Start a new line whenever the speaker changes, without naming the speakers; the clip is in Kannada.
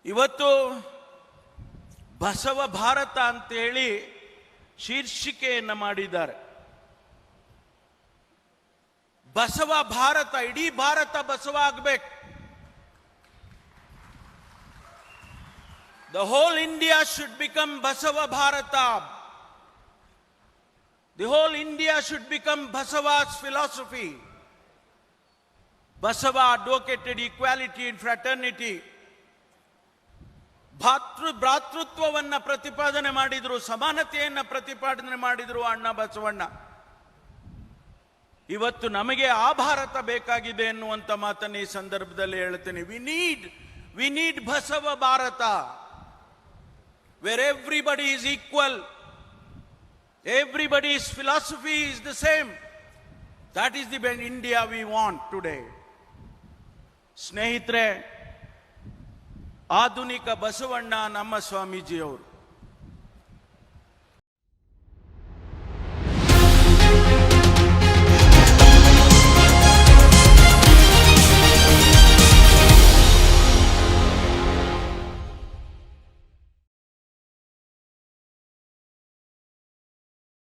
ಇವತ್ತು ಬಸವ ಭಾರತ ಅಂತೇಳಿ ಶೀರ್ಷಿಕೆಯನ್ನು ಮಾಡಿದ್ದಾರೆ. ಬಸವ ಭಾರತ, ಇಡೀ ಭಾರತ ಬಸವ ಆಗಬೇಕು. The whole India should become Basava Bharata. The whole India should become Basava's philosophy. Basava advocated equality and fraternity. ಭ್ರಾತೃತ್ವವನ್ನ ಪ್ರತಿಪಾದನೆ ಮಾಡಿದ್ರು, ಸಮಾನತೆಯನ್ನ ಪ್ರತಿಪಾದನೆ ಮಾಡಿದ್ರು ಅಣ್ಣ ಬಸವಣ್ಣ. ಇವತ್ತು ನಮಗೆ ಆ ಭಾರತ ಬೇಕಾಗಿದೆ ಎನ್ನುವಂತ ಮಾತನ್ನ ಈ ಸಂದರ್ಭದಲ್ಲಿ ಹೇಳ್ತೇನೆ. We need Basava Bharat, where everybody is equal, everybody's philosophy is the same. That is the India we want today. ಸ್ನೇಹಿತರೆ, ಆಧುನಿಕ ಬಸವಣ್ಣ ನಮ್ಮ ಸ್ವಾಮೀಜಿಯವರು